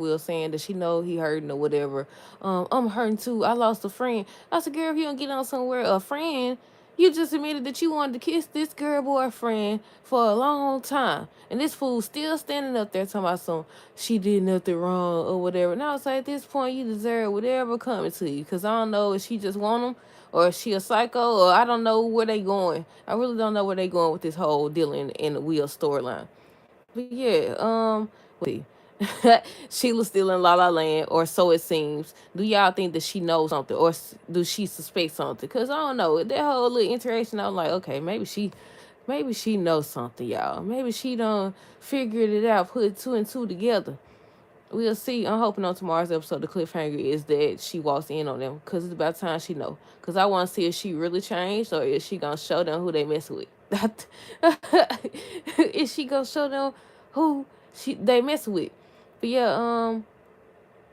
Will saying that she know he hurting or whatever. I'm hurting too. I lost a friend. I said, girl, if you don't get on somewhere, a friend, you just admitted that you wanted to kiss this girl boyfriend for a long time. And this fool still standing up there talking about some she did nothing wrong or whatever. And I was like, at this point, you deserve whatever coming to you. Because I don't know if she just want him or is she a psycho or I don't know where they going. I really don't know where they going with this whole Dylan and the Will storyline. But yeah, see. Sheila's still in La La Land, or so it seems. Do y'all think that she knows something, or do she suspect something? Cause I don't know that whole little interaction. I was like, okay, maybe she knows something, y'all. Maybe she done figured it out, put two and two together. We'll see. I'm hoping on tomorrow's episode, the cliffhanger is that she walks in on them, cause it's about time she know. Cause I want to see if she really changed, or is she gonna show them who they mess with. Is she gonna show them who they mess with? But yeah,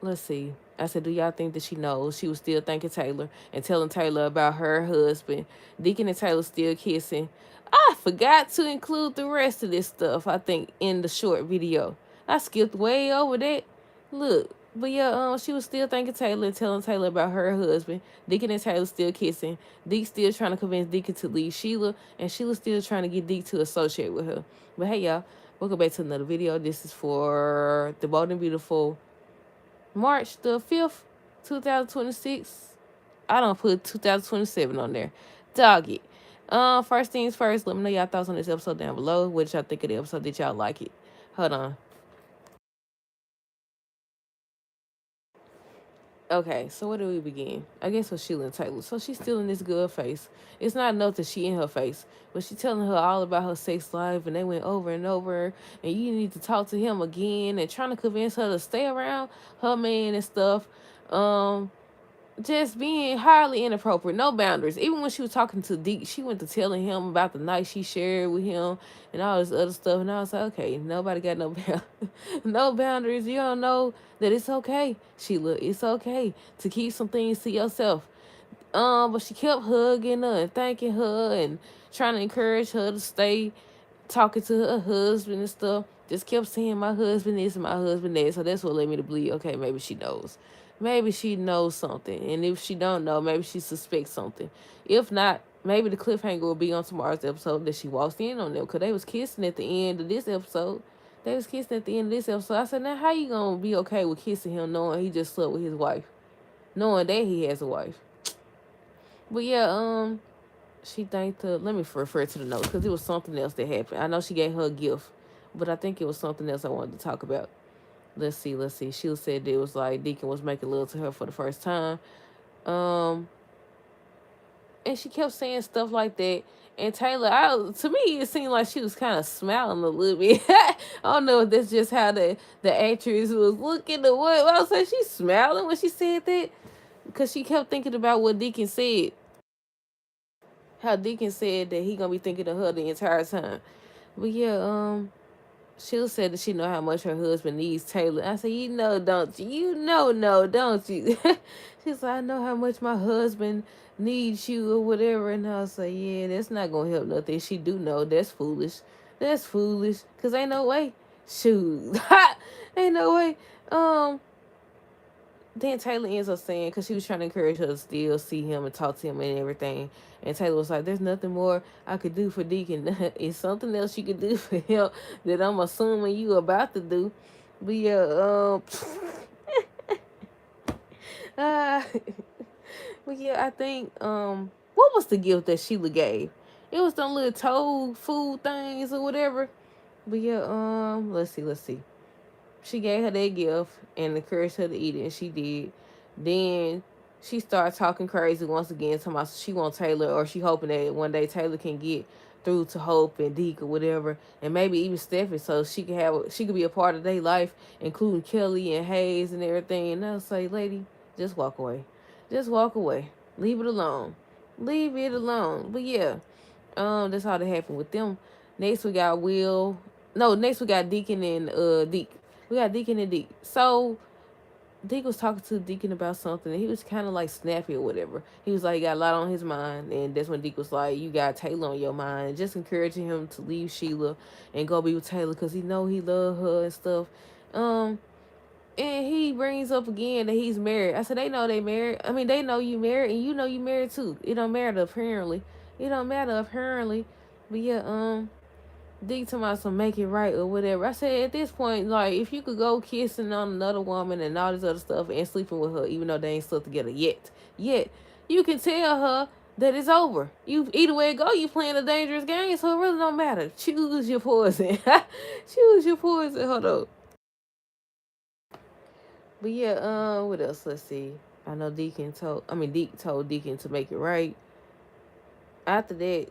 let's see. I said, do y'all think that she knows? She was still thanking Taylor and telling Taylor about her husband. Deacon and Taylor still kissing. I forgot to include the rest of this stuff, I think, in the short video. I skipped way over that. Look. But yeah, she was still thanking Taylor and telling Taylor about her husband. Deacon and Taylor still kissing. Deke still trying to convince Deacon to leave Sheila. And Sheila still trying to get Deke to associate with her. But hey, y'all. Welcome back to another video. This is for the Bold and Beautiful March the 5th, 2026. I don't put 2027 on there. Dog it. First things first, let me know y'all thoughts on this episode down below. What did y'all think of the episode? Did y'all like it? Hold on. Okay, so where do we begin? I guess with Sheila and Taylor. So she's still in this good face. It's not enough that she in her face, but she's telling her all about her sex life, and they went over and over, and you need to talk to him again, and trying to convince her to stay around her man and stuff. Um, just being highly inappropriate, no boundaries. Even when she was talking to Deke, she went to telling him about the night she shared with him and all this other stuff. And I was like, okay, nobody got no no boundaries. You don't know that it's okay, Sheila. It's okay to keep some things to yourself. But she kept hugging her and thanking her and trying to encourage her to stay talking to her husband and stuff. Just kept saying my husband is my husband that. So that's what led me to believe, okay, maybe she knows. Maybe she knows something. And if she don't know, maybe she suspects something. If not, maybe the cliffhanger will be on tomorrow's episode that she walks in on them. Because they was kissing at the end of this episode. They was kissing at the end of this episode. I said, now how you going to be okay with kissing him knowing he just slept with his wife? Knowing that he has a wife. But yeah, she thanked her. Let me refer to the notes because it was something else that happened. I know she gave her a gift, but I think it was something else I wanted to talk about. Let's see. Sheila said that it was like Deacon was making love to her for the first time. Um, and she kept saying stuff like that. And Taylor, to me, it seemed like she was kind of smiling a little bit. I don't know if that's just how the actress was looking or what. I was like, she's smiling when she said that because she kept thinking about what Deacon said. How Deacon said that he gonna be thinking of her the entire time. But yeah, Sheila said that she know how much her husband needs Taylor. I said, you know, don't you? You know, no, don't you? She's like, I know how much my husband needs you or whatever. And I was like, yeah, that's not gonna help nothing. She do know that's foolish. That's foolish. Cause ain't no way. Shoot. Ain't no way. Then Taylor ends up saying, because she was trying to encourage her to still see him and talk to him and everything. And Taylor was like, there's nothing more I could do for Deacon. It's something else you could do for him that I'm assuming you about to do. But yeah, uh, but yeah, I think, what was the gift that Sheila gave? It was them little toad food things or whatever. But yeah, let's see. She gave her that gift and encouraged her to eat it, and she did. Then she started talking crazy once again, talking about she wants Taylor, or she hoping that one day Taylor can get through to Hope and Deke or whatever, and maybe even Stephanie, so she could be a part of their life, including Kelly and Hayes and everything. And I was like, lady, just walk away, just walk away, leave it alone, leave it alone. But yeah, that's how that happened with them. Next we got Will. No, next we got Deacon and Deke. We got Deacon and Deke. So Deke was talking to Deacon about something, and he was kind of like snappy or whatever. He was like, he got a lot on his mind, and that's when Deke was like, you got Taylor on your mind, just encouraging him to leave Sheila and go be with Taylor because he know he love her and stuff. Um, And he brings up again that he's married. I said, they know they married. I mean, they know you married, and you know you married too. It don't matter apparently. It don't matter apparently. But yeah, dig to myself, make it right or whatever. I said at this point, like if you could go kissing on another woman and all this other stuff and sleeping with her, even though they ain't slept together yet, you can tell her that it's over. You either way it go, you playing a dangerous game, so it really don't matter. Choose your poison. Choose your poison. Hold up. But yeah, what else? Let's see. I know Deke told Deacon to make it right. After that,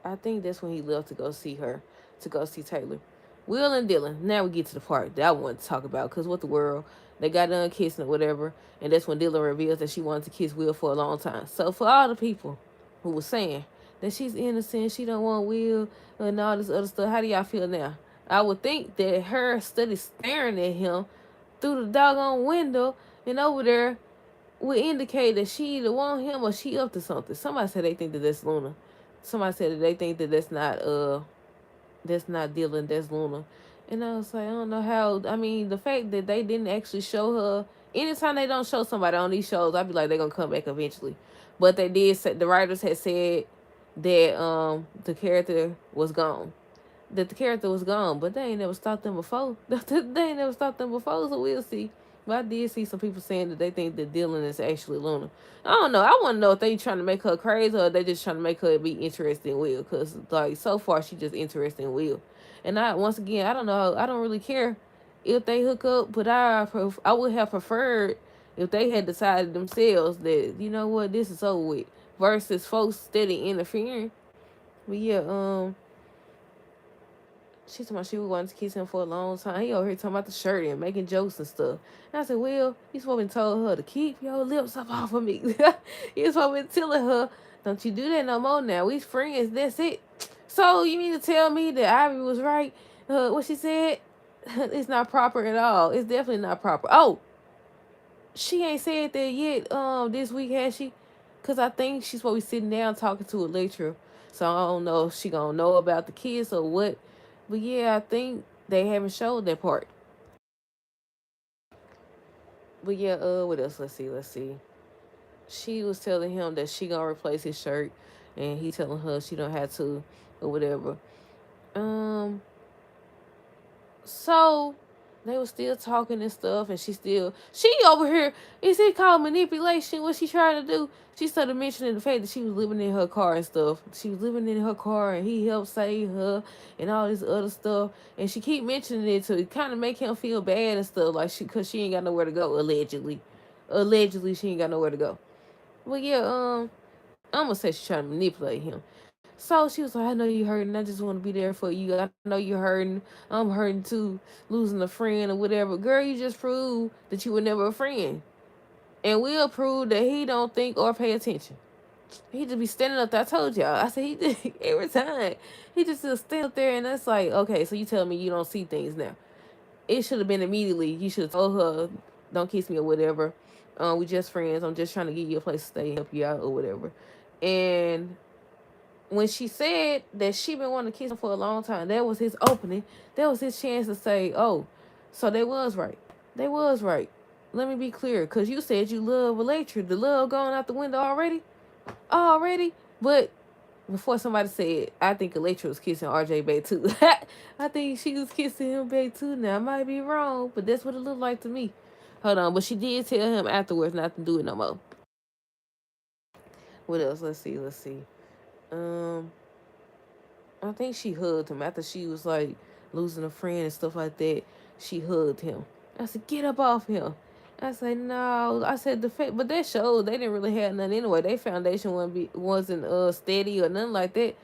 I think that's when he left to go see her, to go see Taylor. Will and Dylan. Now we get to the part that I wanted to talk about. Because what the world? They got done kissing or whatever. And that's when Dylan reveals that she wanted to kiss Will for a long time. So for all the people who were saying that she's innocent, she don't want Will, and all this other stuff, how do y'all feel now? I would think that her study staring at him through the doggone window and over there would indicate that she either want him or she up to something. Somebody said they think that that's Luna. Somebody said that they think that that's not Dylan, that's Luna. And I was like, I don't know how. I mean, the fact that they didn't actually show her. Anytime they don't show somebody on these shows, I'd be like, they're gonna come back eventually. But they did say, the writers had said that the character was gone. That the character was gone, but they ain't never stopped them before. They ain't never stopped them before, so we'll see. But I did see some people saying that they think that Dylan is actually Luna. I don't know. I want to know if they trying to make her crazy or they just trying to make her be interested in Will. Because, like, so far, she just interested in Will. And once again, I don't know. I don't really care if they hook up, but I would have preferred if they had decided themselves that, you know what, this is over with. Versus folks steady interfering. But yeah, she told me she was wanting to kiss him for a long time. He over here talking about the shirt and making jokes and stuff. And I said, well, you supposed to told her to keep your lips up off of me. You supposed to be telling her, don't you do that no more now. We friends, that's it. So you mean to tell me that Ivy was right? What she said? It's not proper at all. It's definitely not proper. Oh, she ain't said that yet this week, has she? Because I think she's supposed to be sitting down talking to a lecturer. So I don't know if she going to know about the kids or what. But yeah, I think they haven't showed that part. But yeah, what else? Let's see. She was telling him that she gonna replace his shirt, and he telling her she don't have to, or whatever. Um, So they were still talking and stuff, and she over here. Is it called manipulation? What she trying to do? She started mentioning the fact that she was living in her car and stuff. She was living in her car, and he helped save her and all this other stuff. And she keep mentioning it to kind of make him feel bad and stuff, like cause she ain't got nowhere to go. Allegedly, she ain't got nowhere to go. Well, yeah, I'm gonna say she's trying to manipulate him. So she was like, I know you hurting. I just want to be there for you. I know you're hurting. I'm hurting too, losing a friend or whatever. Girl, you just proved that you were never a friend. And we'll prove that he don't think or pay attention. He just be standing up there. I told y'all. I said, every time. He just stand up there and that's like, okay, so you tell me you don't see things now. It should have been immediately. You should have told her, don't kiss me or whatever. We just friends. I'm just trying to give you a place to stay and help you out or whatever. And when she said that she been wanting to kiss him for a long time, that was his opening. That was his chance to say, oh, so they was right. They was right. Let me be clear, because you said you love Electra. The love going out the window already? Already? But before somebody said, I think Electra was kissing RJ Bay too. I think she was kissing him Bay too now. I might be wrong, but that's what it looked like to me. Hold on, but she did tell him afterwards not to do it no more. What else? Let's see. Um, I think she hugged him after she was like losing a friend and stuff like that. She hugged him. I said, "Get up off him." I said, "No." I said, but that showed they didn't really have nothing anyway. Their foundation wasn't steady or nothing like that.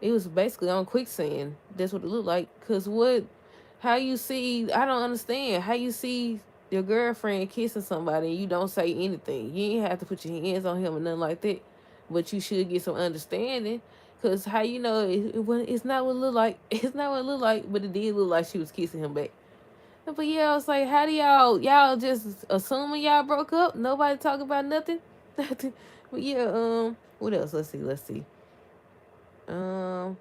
It was basically on quicksand. That's what it looked like. Cause how you see? I don't understand how you see your girlfriend kissing somebody and you don't say anything. You ain't have to put your hands on him or nothing like that. But you should get some understanding. Cause how you know it's not what it looked like. It's not what it looked like, but it did look like she was kissing him back. But yeah, I was like, how do y'all just assuming y'all broke up? Nobody talk about nothing. But yeah, what else? Let's see. Um,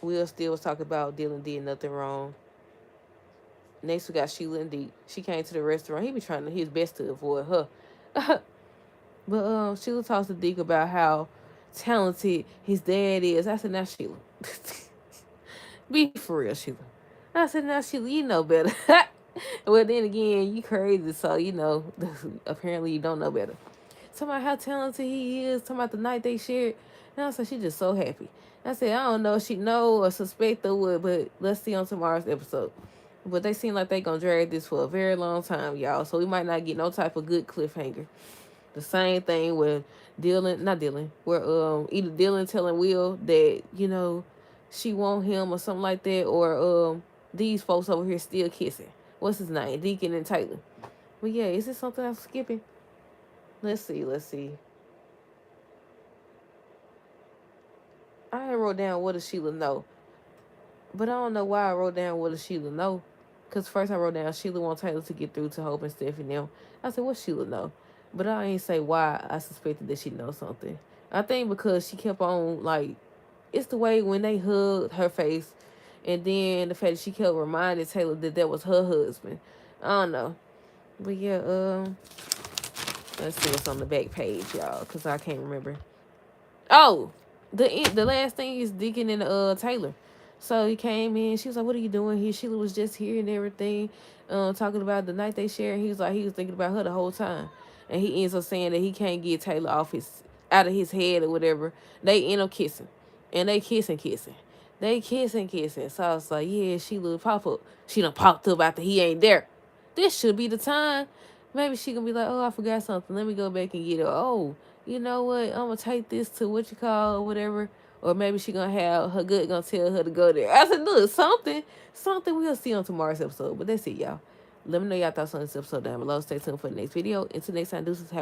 Will still was talking about Dylan did nothing wrong. Next we got Sheila and Deke. She came to the restaurant. He be trying his best to avoid her. But Sheila talks to Deke about how talented his dad is. I said, now Sheila. Be for real, Sheila. I said, now Sheila, you know better. Well, then again, you crazy, so you know, apparently you don't know better. Talking about how talented he is, talking about the night they shared. And I said, she just so happy. I said, I don't know if she know or suspect or what, but let's see on tomorrow's episode. But they seem like they gonna drag this for a very long time, y'all. So we might not get no type of good cliffhanger. The same thing with Dylan, where either Dylan telling Will that, you know, she want him or something like that, or these folks over here still kissing. What's his name? Deacon and Taylor. But yeah, is this something I'm skipping? Let's see. I wrote down what does Sheila know. But I don't know why I wrote down what does Sheila know. Because first I wrote down Sheila want Taylor to get through to Hope and Stephanie now. I said, what Sheila know? But I ain't say why I suspected that she knows something. I think because she kept on, like, it's the way when they hugged her face, and then the fact that she kept reminding Taylor that was her husband. I don't know. But yeah, let's see what's on the back page, y'all, because I can't remember. Oh, the last thing is Deacon and Taylor. So he came in. She was like, "What are you doing here?" Sheila was just here and everything, talking about the night they shared. He was like, he was thinking about her the whole time, and he ends up saying that he can't get Taylor out of his head or whatever. They end up kissing, and they kissing. They kissing. So I was like, yeah, Sheila pop up. She done popped up after he ain't there. This should be the time. Maybe she gonna be like, oh, I forgot something. Let me go back and get it. Oh, you know what? I'm gonna take this to what you call or whatever. Or maybe she gonna have her good gonna tell her to go there. I said, look, something we'll see on tomorrow's episode. But that's it, y'all. Let me know y'all thoughts on this episode down below. Stay tuned for the next video. Until next time, deuces. Have